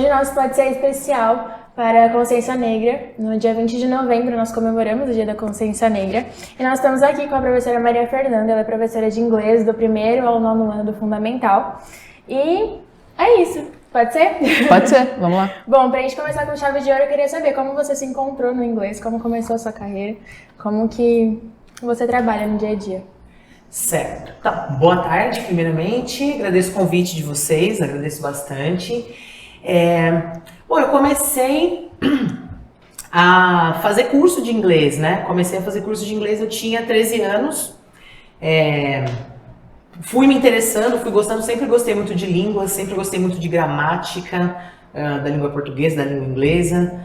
hoje nosso Pode Ser especial para a Consciência Negra. No dia 20 de novembro nós comemoramos o Dia da Consciência Negra. E nós estamos aqui com a professora Maria Fernanda, ela é professora de inglês do 1º ao 9º ano do Fundamental. E é isso, pode ser? Pode ser, vamos lá. Bom, pra gente começar com chave de ouro, eu queria saber como você se encontrou no inglês, como começou a sua carreira, como que você trabalha no dia a dia. Certo. Então, boa tarde, primeiramente. Agradeço o convite de vocês, agradeço bastante. Bom, eu comecei a fazer curso de inglês, né? Comecei a fazer curso de inglês, eu tinha 13 anos. Fui me interessando, fui gostando, sempre gostei muito de línguas, sempre gostei muito de gramática, da língua portuguesa, da língua inglesa.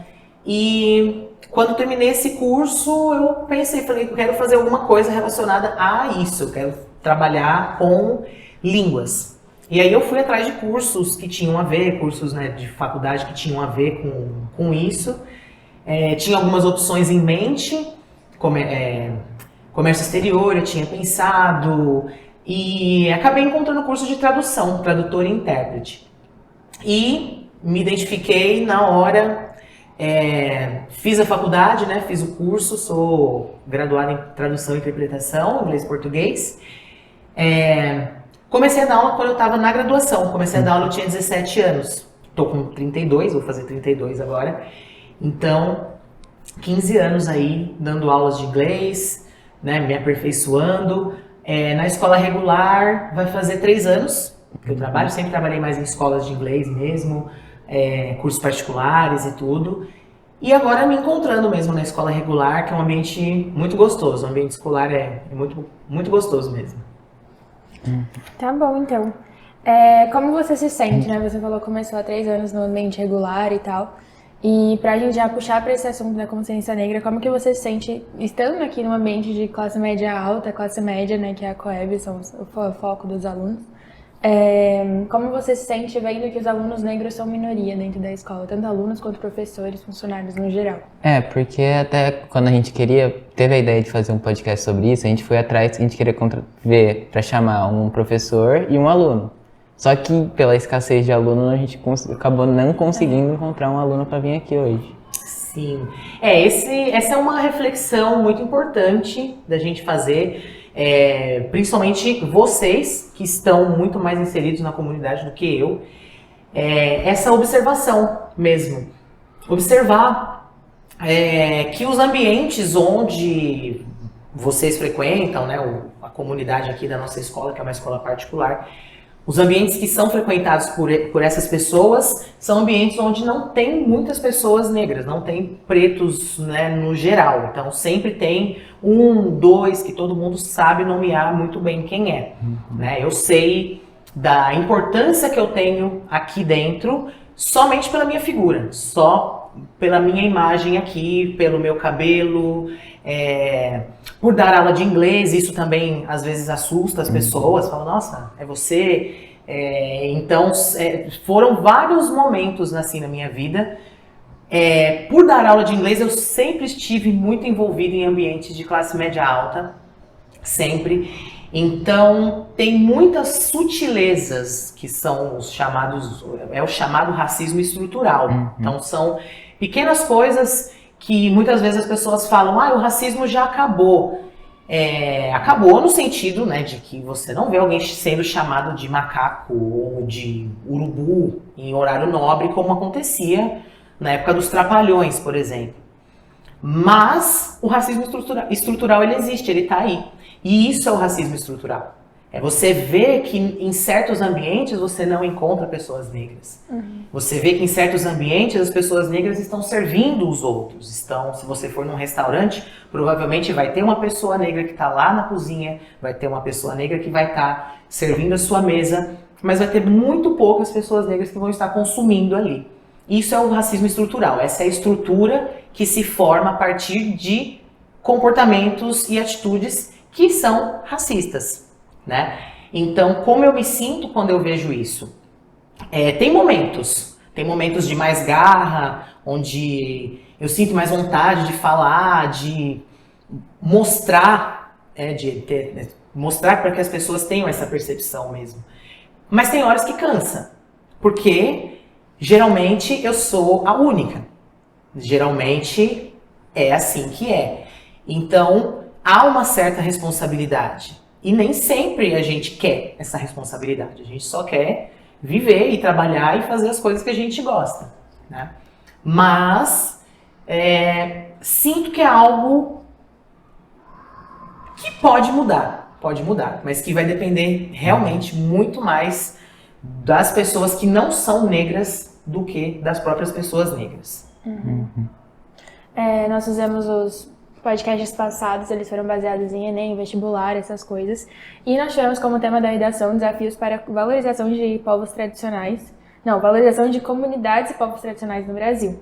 E quando terminei esse curso, eu pensei, falei que eu quero fazer alguma coisa relacionada a isso, eu quero trabalhar com línguas. E aí eu fui atrás de cursos que tinham a ver, cursos, né, de faculdade que tinham a ver com isso. Tinha algumas opções em mente, comércio exterior eu tinha pensado, e acabei encontrando o curso de tradução, tradutor e intérprete. E me identifiquei na hora. Fiz a faculdade, né? Fiz o curso, sou graduada em tradução e interpretação, inglês e português. Comecei a dar aula quando eu estava na graduação, comecei a dar aula, eu tinha 17 anos. Estou com 32, vou fazer 32 agora. Então, 15 anos aí dando aulas de inglês, né? Me aperfeiçoando. Na escola regular vai fazer 3 anos que eu trabalho, sempre trabalhei mais em escolas de inglês mesmo. Cursos particulares e tudo. E agora me encontrando mesmo na escola regular, que é um ambiente muito gostoso. O ambiente escolar é muito, muito gostoso mesmo. Tá bom, então. Como você se sente, né? Você falou que começou há 3 anos no ambiente regular e tal. E pra gente já puxar pra esse assunto da consciência negra, como que você se sente estando aqui num ambiente de classe média alta, classe média, né? Que é a Coeb, são o foco dos alunos. Como você se sente vendo que os alunos negros são minoria dentro da escola, tanto alunos quanto professores, funcionários no geral? Porque até quando a gente teve a ideia de fazer um podcast sobre isso, a gente foi atrás, a gente queria ver para chamar um professor e um aluno. Só que pela escassez de aluno, a gente acabou não conseguindo encontrar um aluno para vir aqui hoje. Sim, essa é uma reflexão muito importante da gente fazer. Principalmente vocês que estão muito mais inseridos na comunidade do que eu, essa observação mesmo, observar que os ambientes onde vocês frequentam, né, a comunidade aqui da nossa escola, que é uma escola particular, os ambientes que são frequentados por essas pessoas são ambientes onde não tem muitas pessoas negras, não tem pretos, né, no geral. Então sempre tem 1, 2 que todo mundo sabe nomear muito bem quem é. Né? Eu sei da importância que eu tenho aqui dentro somente pela minha figura, só pela minha imagem aqui, pelo meu cabelo, por dar aula de inglês. Isso também às vezes assusta as pessoas, falam, nossa, é você? Então foram vários momentos assim na minha vida. Por dar aula de inglês eu sempre estive muito envolvido em ambientes de classe média alta, sempre. Então tem muitas sutilezas que são os chamados, o chamado racismo estrutural. Então são pequenas coisas que muitas vezes as pessoas falam, o racismo já acabou. Acabou no sentido, né, de que você não vê alguém sendo chamado de macaco ou de urubu em horário nobre, como acontecia na época dos Trapalhões, por exemplo. Mas o racismo estrutural ele existe, ele está aí. E isso é o racismo estrutural. Você vê que em certos ambientes você não encontra pessoas negras. Você vê que em certos ambientes as pessoas negras estão servindo os outros. Se você for num restaurante, provavelmente vai ter uma pessoa negra que está lá na cozinha, vai ter uma pessoa negra que vai estar servindo a sua mesa, mas vai ter muito poucas pessoas negras que vão estar consumindo ali. Isso é o racismo estrutural. Essa é a estrutura que se forma a partir de comportamentos e atitudes que são racistas. Né? Então, como eu me sinto quando eu vejo isso? Tem momentos de mais garra, onde eu sinto mais vontade de falar, de mostrar, mostrar para que as pessoas tenham essa percepção mesmo. Mas tem horas que cansa, porque geralmente eu sou a única. Geralmente é assim que é. Então, há uma certa responsabilidade. E nem sempre a gente quer essa responsabilidade. A gente só quer viver e trabalhar e fazer as coisas que a gente gosta, né? Mas sinto que é algo que pode mudar, mas que vai depender realmente muito mais das pessoas que não são negras do que das próprias pessoas negras. Nós fizemos os podcasts passados, eles foram baseados em Enem, vestibular, essas coisas. E nós tivemos como tema da redação desafios para valorização de povos tradicionais. Não, valorização de comunidades e povos tradicionais no Brasil.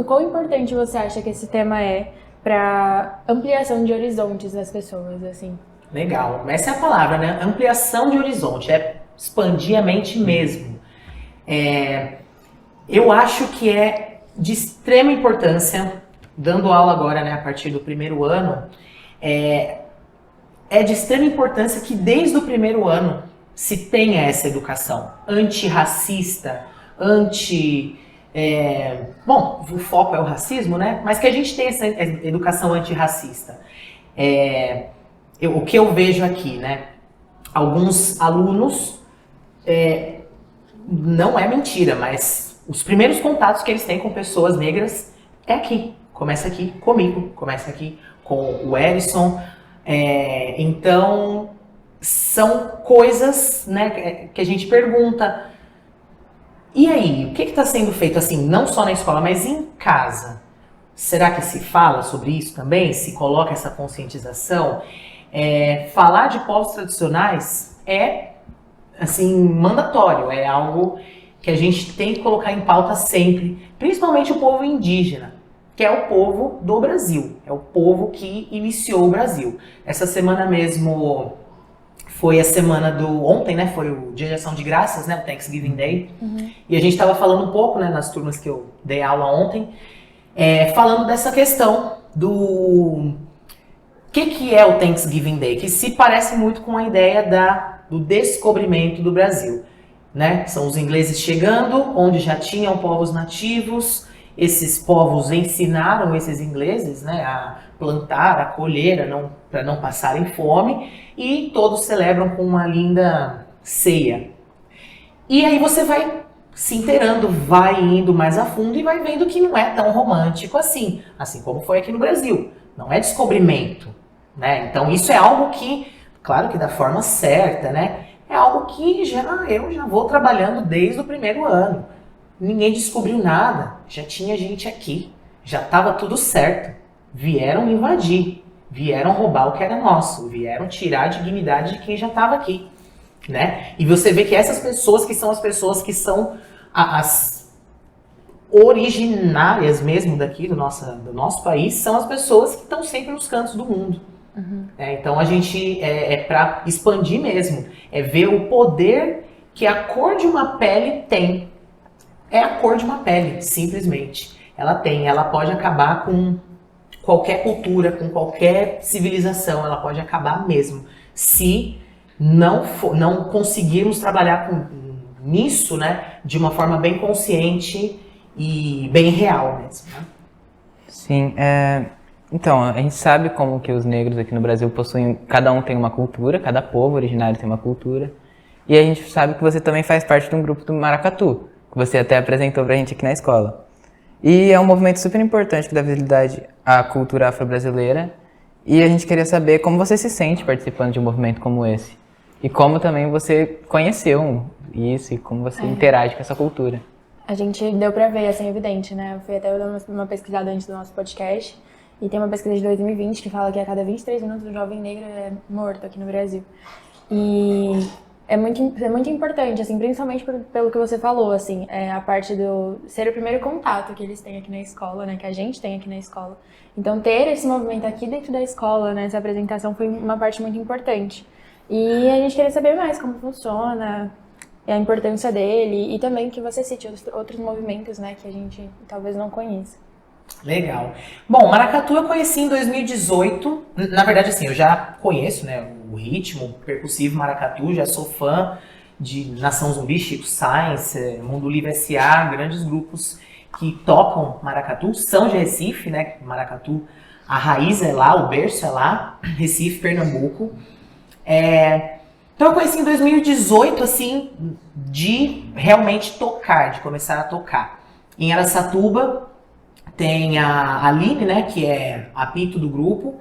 Quão importante você acha que esse tema é para ampliação de horizontes das pessoas, assim? Legal, essa é a palavra, né? Ampliação de horizonte, é expandir a mente mesmo. Eu acho que é de extrema importância, dando aula agora, né, a partir do primeiro ano, é de extrema importância que desde o primeiro ano se tenha essa educação antirracista, bom, o foco é o racismo, né? Mas que a gente tenha essa educação antirracista. O que eu vejo aqui, né? Alguns alunos, não é mentira, mas os primeiros contatos que eles têm com pessoas negras é aqui. Começa aqui comigo, começa aqui com o Edson. Então, são coisas, né, que a gente pergunta. E aí, o que está sendo feito assim, não só na escola, mas em casa? Será que se fala sobre isso também? Se coloca essa conscientização? Falar de povos tradicionais é, assim, mandatório, é algo que a gente tem que colocar em pauta sempre, principalmente o povo indígena, que é o povo do Brasil, é o povo que iniciou o Brasil. Essa semana mesmo foi a semana ontem, né, foi o Dia de Ação de Graças, né, o Thanksgiving Day, e a gente estava falando um pouco, né, nas turmas que eu dei aula ontem, falando dessa questão do que é o Thanksgiving Day, que se parece muito com a ideia do descobrimento do Brasil, né? São os ingleses chegando, onde já tinham povos nativos, esses povos ensinaram esses ingleses, né, a plantar, a colher, para não passarem fome, e todos celebram com uma linda ceia. E aí você vai se inteirando, vai indo mais a fundo e vai vendo que não é tão romântico assim como foi aqui no Brasil. Não é descobrimento, né? Então isso é algo que, claro que da forma certa, né? É algo que eu já vou trabalhando desde o primeiro ano. Ninguém descobriu nada, já tinha gente aqui, já estava tudo certo. Vieram invadir, vieram roubar o que era nosso, vieram tirar a dignidade de quem já estava aqui, né? E você vê que essas pessoas que são as pessoas que são as originárias mesmo daqui do nosso país, são as pessoas que estão sempre nos cantos do mundo. Então a gente para expandir mesmo, ver o poder que a cor de uma pele tem. É a cor de uma pele, simplesmente. Ela pode acabar com qualquer cultura, com qualquer civilização, ela pode acabar mesmo. Se não conseguirmos trabalhar nisso, né, de uma forma bem consciente e bem real mesmo. Né? Sim, então, a gente sabe como que os negros aqui no Brasil possuem, cada um tem uma cultura, cada povo originário tem uma cultura, e a gente sabe que você também faz parte de um grupo do Maracatu, que você até apresentou pra gente aqui na escola. E é um movimento super importante que dá visibilidade à cultura afro-brasileira, e a gente queria saber como você se sente participando de um movimento como esse, e como também você conheceu isso, e como você interage com essa cultura. A gente deu pra ver, assim, evidente, né? Eu fui até dar uma pesquisada antes do nosso podcast, e tem uma pesquisa de 2020 que fala que a cada 23 minutos um jovem negro é morto aqui no Brasil. E é muito importante, assim, principalmente pelo que você falou, assim, a parte do ser o primeiro contato que eles têm aqui na escola, né, que a gente tem aqui na escola. Então, ter esse movimento aqui dentro da escola, né, essa apresentação foi uma parte muito importante. E a gente queria saber mais como funciona, a importância dele, e também que você cite outros movimentos, né, que a gente talvez não conheça. Legal. Bom, Maracatu eu conheci em 2018. Na verdade, assim, eu já conheço, né, o ritmo percussivo Maracatu, já sou fã, de Nação Zumbi, Chico Science, Mundo Livre S.A., grandes grupos que tocam maracatu, são de Recife, né? Maracatu, a raiz é lá, o berço é lá, Recife, Pernambuco. Então eu conheci em 2018, assim, de realmente tocar, de começar a tocar. Em Araçatuba tem a Aline, né, que é a Pito do grupo.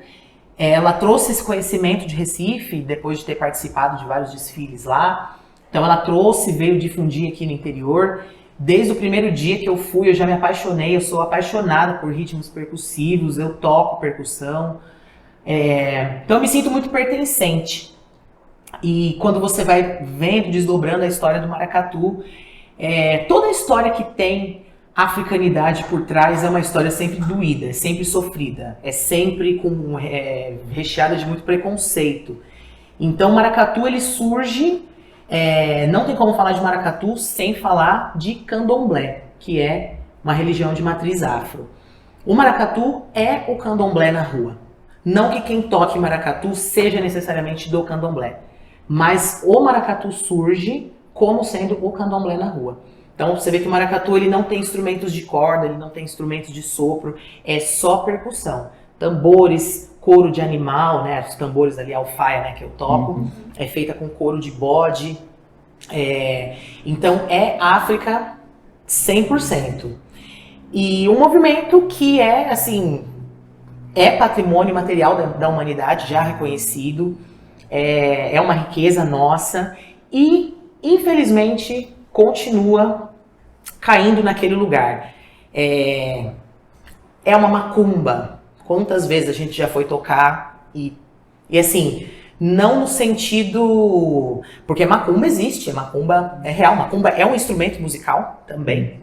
Ela trouxe esse conhecimento de Recife, depois de ter participado de vários desfiles lá. Então ela trouxe, veio difundir aqui no interior. Desde o primeiro dia que eu fui, eu já me apaixonei, eu sou apaixonada por ritmos percussivos, eu toco percussão. Então eu me sinto muito pertencente. E quando você vai vendo, desdobrando a história do maracatu, toda a história que tem africanidade por trás é uma história sempre doída, é sempre sofrida, é sempre recheada de muito preconceito. Então o maracatu ele surge, não tem como falar de maracatu sem falar de candomblé, que é uma religião de matriz afro. O maracatu é o candomblé na rua. Não que quem toque maracatu seja necessariamente do candomblé, mas o maracatu surge como sendo o candomblé na rua. Então você vê que o maracatu ele não tem instrumentos de corda, ele não tem instrumentos de sopro, é só percussão. Tambores, couro de animal, né? Os tambores ali, a alfaia, né, que eu toco, é feita com couro de bode. Então é África 100%. E um movimento que assim, é patrimônio material da humanidade, já reconhecido, é uma riqueza nossa e, infelizmente, continua caindo naquele lugar. É uma macumba. Quantas vezes a gente já foi tocar e assim, não no sentido... Porque macumba existe, macumba é real, macumba é um instrumento musical também.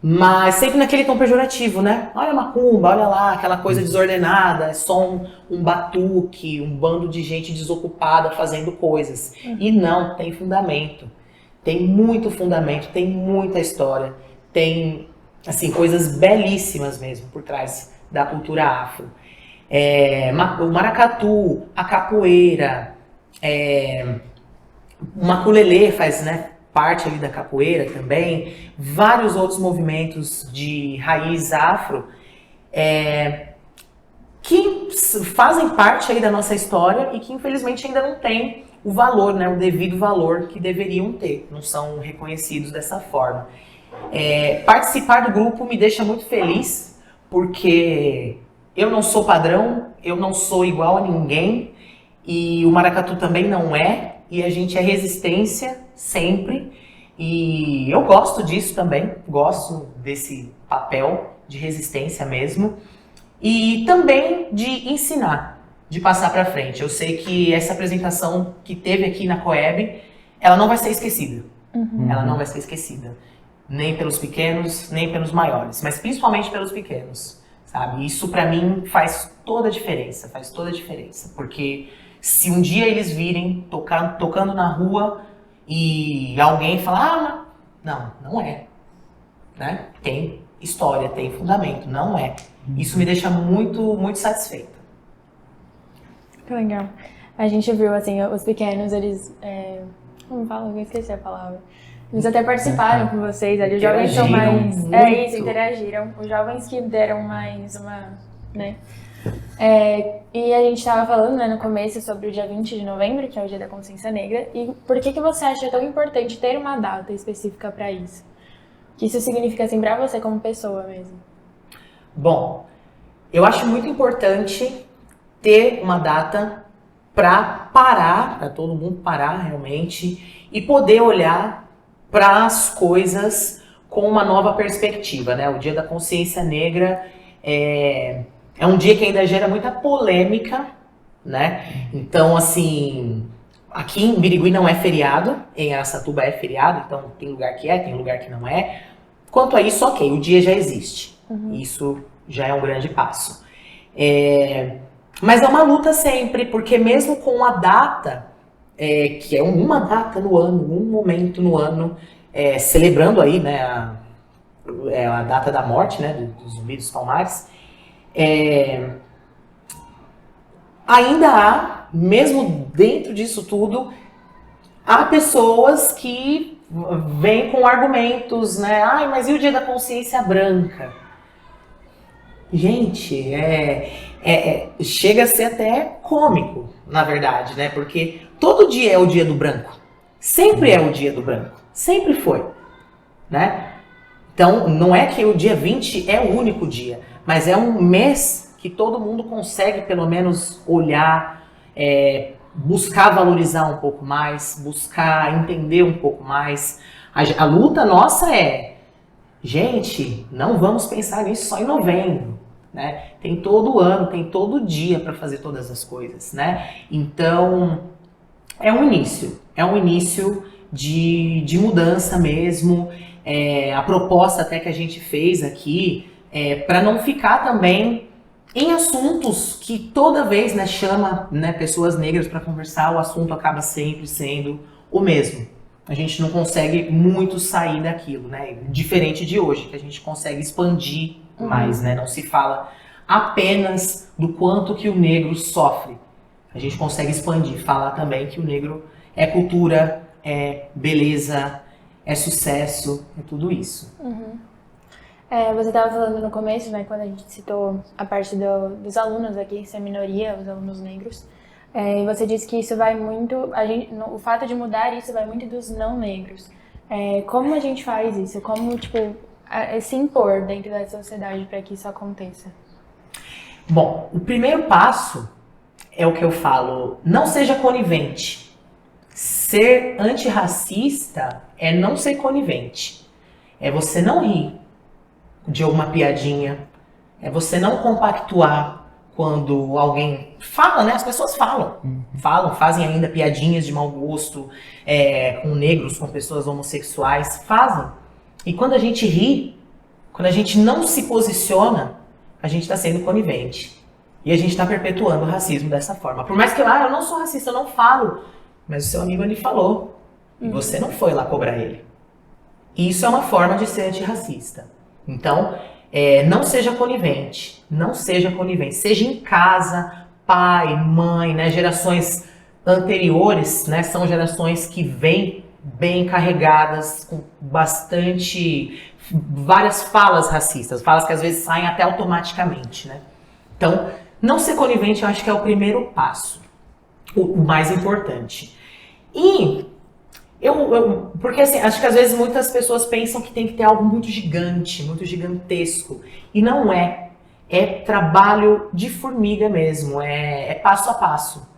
Mas sempre naquele tom pejorativo, né? Olha a macumba, olha lá, aquela coisa desordenada, é só um batuque, um bando de gente desocupada fazendo coisas. E não, tem fundamento. Tem muito fundamento, tem muita história, tem assim, coisas belíssimas mesmo por trás da cultura afro. O maracatu, a capoeira, o maculelê faz, né, parte ali da capoeira também, vários outros movimentos de raiz afro que fazem parte aí da nossa história e que infelizmente ainda não tem o valor, né, o devido valor que deveriam ter, não são reconhecidos dessa forma. Participar do grupo me deixa muito feliz, porque eu não sou padrão, eu não sou igual a ninguém, e o maracatu também não é, e a gente é resistência sempre, e eu gosto disso também, gosto desse papel de resistência mesmo, e também de ensinar, de passar para frente. Eu sei que essa apresentação que teve aqui na Coeb, ela não vai ser esquecida. Ela não vai ser esquecida. Nem pelos pequenos, nem pelos maiores, mas principalmente pelos pequenos, sabe? Isso para mim faz toda a diferença, porque se um dia eles virem tocando na rua e alguém falar, não é, né? Tem história, tem fundamento, não é. Isso me deixa muito, muito satisfeita. Que legal. A gente viu, assim, os pequenos, eles... como fala? Eu esqueci a palavra. Eles até participaram com vocês, ali. Os jovens são mais... muito. Interagiram. Os jovens que deram mais uma... né? E a gente estava falando, né, no começo sobre o dia 20 de novembro, que é o Dia da Consciência Negra. E por que você acha tão importante ter uma data específica para isso? O que isso significa, assim, para você como pessoa mesmo? Bom, eu acho muito importante ter uma data para parar, para todo mundo parar realmente e poder olhar para as coisas com uma nova perspectiva, né? O Dia da Consciência Negra é um dia que ainda gera muita polêmica, né? Então, assim, aqui em Birigui não é feriado, em Araçatuba é feriado, então tem lugar que tem lugar que não é. Quanto a isso, ok, o dia já existe. Isso já é um grande passo. Mas é uma luta sempre, porque mesmo com a data, que é uma data no ano, um momento no ano, celebrando aí, né, a data da morte, né, do Zumbi dos Palmares, ainda há, mesmo dentro disso tudo, há pessoas que vêm com argumentos, né? Ai, mas e o dia da consciência branca? Gente, chega a ser até cômico, na verdade, né? Porque todo dia é o dia do branco. Sempre é o dia do branco. Sempre foi, né? Então, não é que o dia 20 é o único dia, mas é um mês que todo mundo consegue, pelo menos, olhar, buscar valorizar um pouco mais, buscar entender um pouco mais. A luta nossa gente, não vamos pensar nisso só em novembro, né? Tem todo ano, tem todo dia para fazer todas as coisas, né? Então, é um início de mudança mesmo. A proposta até que a gente fez aqui para não ficar também em assuntos que toda vez, né, chama, né, pessoas negras para conversar, o assunto acaba sempre sendo o mesmo. A gente não consegue muito sair daquilo, né? Diferente de hoje, que a gente consegue expandir mais, né? Não se fala apenas do quanto que o negro sofre. A gente consegue expandir, falar também que o negro é cultura, é beleza, é sucesso, é tudo isso. Você estava falando no começo, né, quando a gente citou a parte dos alunos aqui, ser minoria, os alunos negros, e você disse que isso vai muito, o fato de mudar isso vai muito dos não negros. Como a gente faz isso? Como, se impor dentro da sociedade para que isso aconteça? Bom, o primeiro passo é o que eu falo, não seja conivente. Ser antirracista é não ser conivente. É você não rir de alguma piadinha, é você não compactuar quando alguém fala, né? As pessoas falam, fazem ainda piadinhas de mau gosto, com negros, com pessoas homossexuais, fazem. E quando a gente ri, quando a gente não se posiciona, a gente está sendo conivente. E a gente está perpetuando o racismo dessa forma. Por mais que eu não sou racista, eu não falo, mas o seu amigo ali falou, e você não foi lá cobrar ele. Isso é uma forma de ser antirracista. Então, não seja conivente, seja em casa, pai, mãe, né, gerações anteriores, né, são gerações que vêm bem carregadas, com várias falas racistas, falas que às vezes saem até automaticamente, né. Então, não ser conivente eu acho que é o primeiro passo, o mais importante. E porque assim, acho que às vezes muitas pessoas pensam que tem que ter algo muito gigante, muito gigantesco. E não é. É trabalho de formiga mesmo, é passo a passo.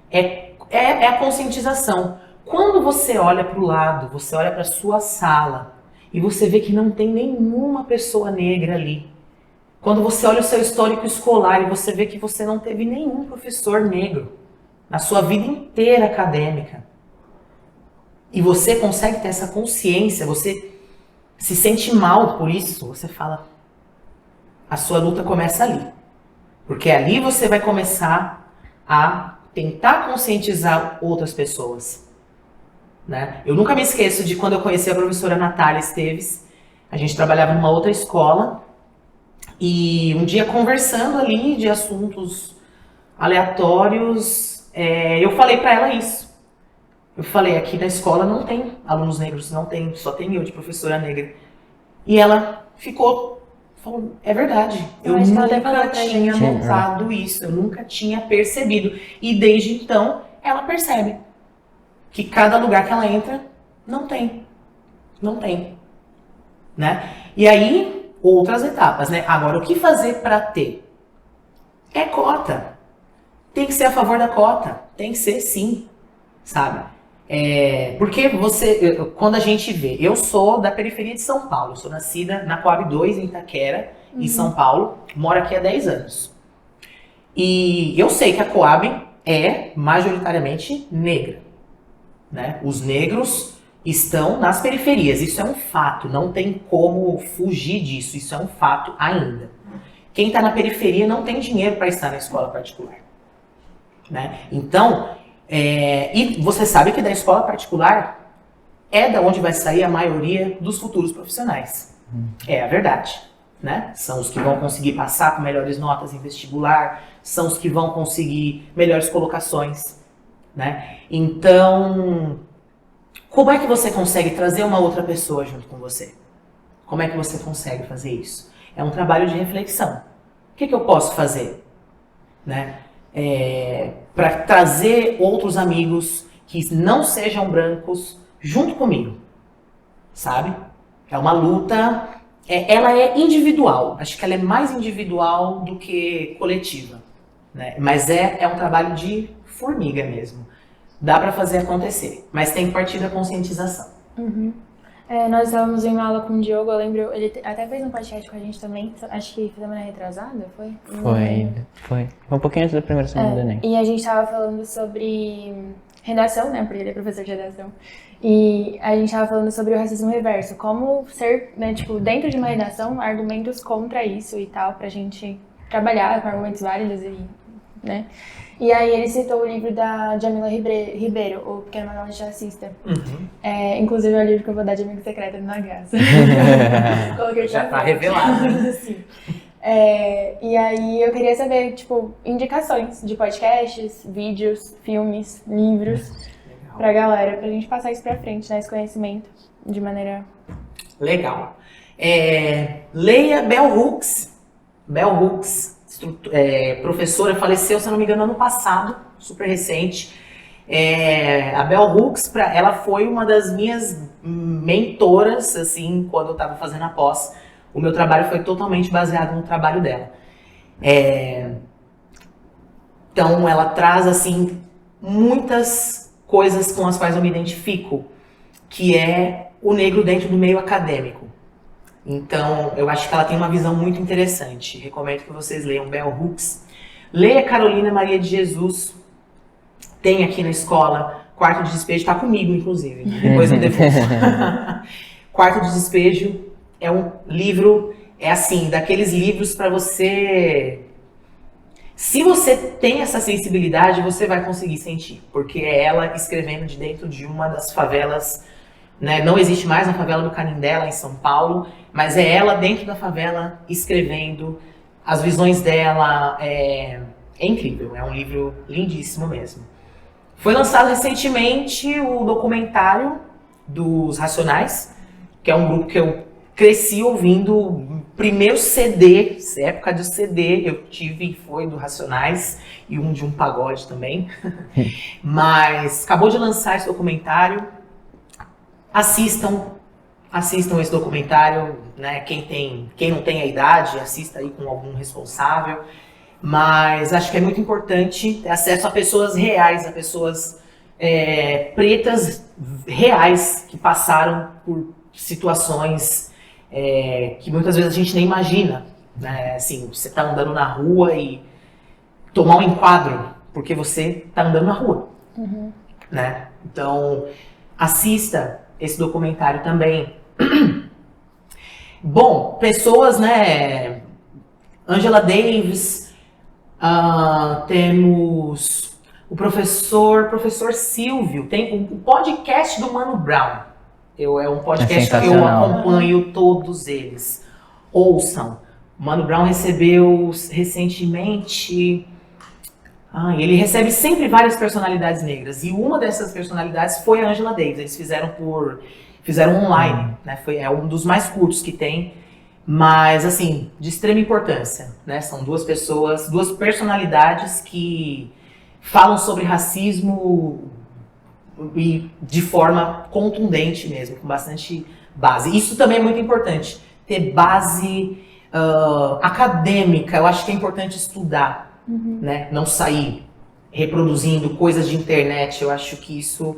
É a conscientização. Quando você olha para o lado, você olha para a sua sala e você vê que não tem nenhuma pessoa negra ali. Quando você olha o seu histórico escolar e você vê que você não teve nenhum professor negro na sua vida inteira acadêmica, e você consegue ter essa consciência, você se sente mal por isso, você fala, a sua luta começa ali. Porque ali você vai começar a tentar conscientizar outras pessoas. Né? Eu nunca me esqueço de quando eu conheci a professora Natália Esteves, a gente trabalhava numa outra escola, e um dia conversando ali de assuntos aleatórios, eu falei para ela isso. Eu falei, aqui na escola não tem alunos negros, não tem, só tem eu de professora negra. E ela falou, é verdade, eu nunca tinha notado isso, eu nunca tinha percebido. E desde então, ela percebe que cada lugar que ela entra, não tem. Né? E aí, outras etapas, né? Agora, o que fazer para ter? É cota. Tem que ser a favor da cota, tem que ser sim, sabe? Porque quando a gente vê, eu sou da periferia de São Paulo, eu sou nascida na Coab 2, em Itaquera, em São Paulo, moro aqui há 10 anos. E eu sei que a Coab é majoritariamente negra, né? Os negros estão nas periferias, isso é um fato, não tem como fugir disso, isso é um fato ainda. Quem está na periferia não tem dinheiro para estar na escola particular, né? Então, e você sabe que da escola particular é da onde vai sair a maioria dos futuros profissionais. É a verdade, né? São os que vão conseguir passar com melhores notas em vestibular, são os que vão conseguir melhores colocações, né? Então, Como é que você consegue trazer uma outra pessoa junto com você? Como é que você consegue fazer isso? É um trabalho de reflexão. O que eu posso fazer, né? Para trazer outros amigos que não sejam brancos junto comigo, sabe? É uma luta, ela é individual. Acho que ela é mais individual do que coletiva, né? Mas é um trabalho de formiga mesmo. Dá para fazer acontecer, mas tem que partir da conscientização. Uhum. Nós estávamos em uma aula com o Diogo, eu lembro, ele até fez um podcast com a gente também, acho que semana retrasada, foi? Foi um pouquinho antes da primeira semana do Enem. E a gente estava falando sobre redação, né, porque ele é professor de redação, e a gente estava falando sobre o racismo reverso, como ser, né, tipo, dentro de uma redação, argumentos contra isso e tal, pra gente trabalhar com argumentos válidos e, né. E aí ele citou o livro da Jamila Ribeiro, O Pequeno Manual de Racista. Uhum. Inclusive é o livro que eu vou dar de amigo secreto na graça. Coloquei Já tá revelado. Sim. E aí eu queria saber, tipo, indicações de podcasts, vídeos, filmes, livros, pra galera, pra gente passar isso pra frente, né, esse conhecimento de maneira... Legal. Leia Bell Hooks. Bell Hooks. Professora, faleceu, se eu não me engano, ano passado, super recente. A Bell Hooks, ela foi uma das minhas mentoras, assim, quando eu estava fazendo a pós. O meu trabalho foi totalmente baseado no trabalho dela. Então, ela traz, assim, muitas coisas com as quais eu me identifico, que é o negro dentro do meio acadêmico. Então, eu acho que ela tem uma visão muito interessante. Recomendo que vocês leiam Bell Hooks. Leia Carolina Maria de Jesus. Tem aqui na escola. Quarto de Despejo. Está comigo, inclusive. Depois eu devolvo. Quarto de Despejo é um livro, assim, daqueles livros para você... Se você tem essa sensibilidade, você vai conseguir sentir. Porque é ela escrevendo de dentro de uma das favelas... Né? Não existe mais a favela do Canindé, lá em São Paulo, mas é ela dentro da favela escrevendo as visões dela. É incrível, é um livro lindíssimo mesmo. Foi lançado recentemente o documentário dos Racionais, que é um grupo que eu cresci ouvindo. O primeiro CD, época de CD, eu tive, foi do Racionais e um de um pagode também. Mas acabou de lançar esse documentário. Assistam esse documentário, né? Quem não tem a idade, assista aí com algum responsável. Mas acho que é muito importante ter acesso a pessoas reais, a pessoas pretas reais que passaram por situações que muitas vezes a gente nem imagina. Né? Assim, você tá andando na rua e tomar um enquadro porque você tá andando na rua. Uhum. Né? Então, assista esse documentário também. Bom, pessoas, né? Angela Davis, temos o professor Silvio, tem o podcast do Mano Brown. É um podcast que eu acompanho todos eles. Ouçam. O Mano Brown recebeu recentemente... ele recebe sempre várias personalidades negras. E uma dessas personalidades foi a Angela Davis. Eles fizeram online, né? É um dos mais curtos que tem. Mas, assim, de extrema importância, né? São duas personalidades que falam sobre racismo e de forma contundente mesmo, com bastante base. Isso também é muito importante. Ter base acadêmica. Eu acho que é importante estudar. Né? Não sair reproduzindo coisas de internet. Eu acho que isso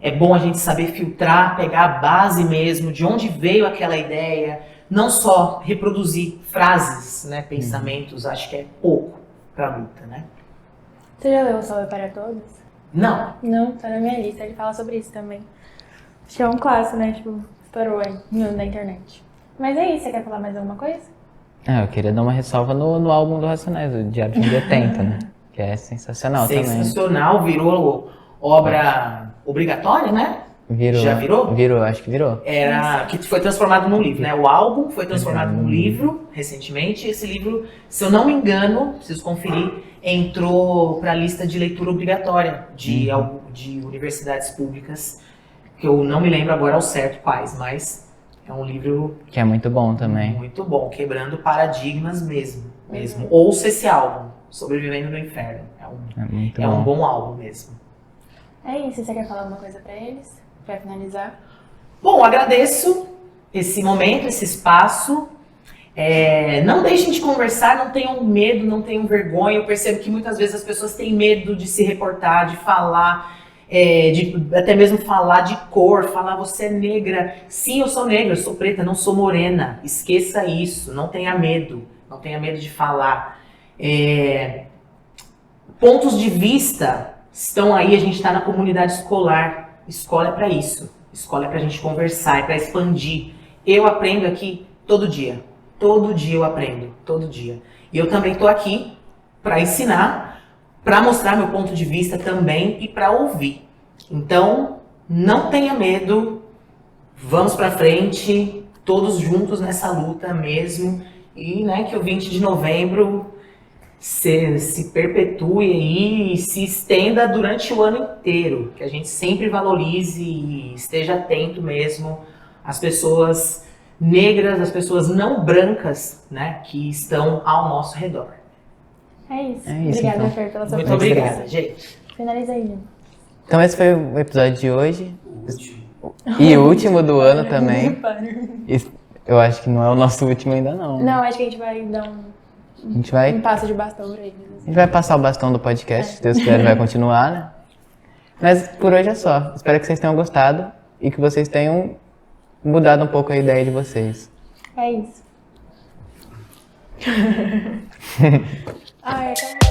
é bom a gente saber filtrar, pegar a base mesmo, de onde veio aquela ideia, não só reproduzir frases, né, pensamentos. Acho que é pouco pra luta, né? Você já leu o Salve para Todos? Não. Não, tá na minha lista, ele fala sobre isso também. Acho que é um clássico, né? Tipo, estourou aí na internet. Mas é isso, você quer falar mais alguma coisa? Eu queria dar uma ressalva no álbum do Racionais, o Diário de um Dia 80, né? Que é sensacional também. Sensacional, virou obra obrigatória, né? Virou. Já virou? Virou, acho que virou. Que foi transformado num livro, né? O álbum foi transformado num livro recentemente. Esse livro, se eu não me engano, preciso conferir, entrou para a lista de leitura obrigatória de universidades públicas. que eu não me lembro agora ao certo quais, mas é um livro Que é muito bom também. muito bom, quebrando paradigmas mesmo. Ouça esse álbum, Sobrevivendo no Inferno. É muito É um bom. bom álbum mesmo. É isso, você quer falar alguma coisa pra eles? Pra finalizar? Bom, agradeço esse momento, esse espaço. Não deixem de conversar, não tenham medo, não tenham vergonha. Eu percebo que muitas vezes as pessoas têm medo de se reportar, de falar, de até mesmo falar de cor, falar você é negra. Sim, eu sou negra, eu sou preta, não sou morena. Esqueça isso, não tenha medo de falar. Pontos de vista estão aí, a gente está na comunidade escolar. Escola é para isso, escola é para a gente conversar, é para expandir. Eu aprendo aqui todo dia. Todo dia eu aprendo, todo dia. E eu também estou aqui para ensinar, para mostrar meu ponto de vista também e para ouvir. Então, não tenha medo, vamos para frente, todos juntos nessa luta mesmo. E que o 20 de novembro se perpetue aí e se estenda durante o ano inteiro. Que a gente sempre valorize e esteja atento mesmo às pessoas negras, as pessoas não brancas, que estão ao nosso redor. É isso. É isso, Obrigada, então. Fer, pela sua Muito participação. obrigada, gente. Finaliza aí, Nino. Então esse foi o episódio de hoje. E o último do ano também. Eu acho que não é o nosso último ainda não. Não, acho que a gente vai dar A gente vai, um passo de bastão pra eles. a gente vai passar o bastão do podcast, se Deus quiser vai continuar, né? Mas por hoje é só. Espero que vocês tenham gostado e que vocês tenham mudado um pouco a ideia de vocês. É isso. Ai, acabou.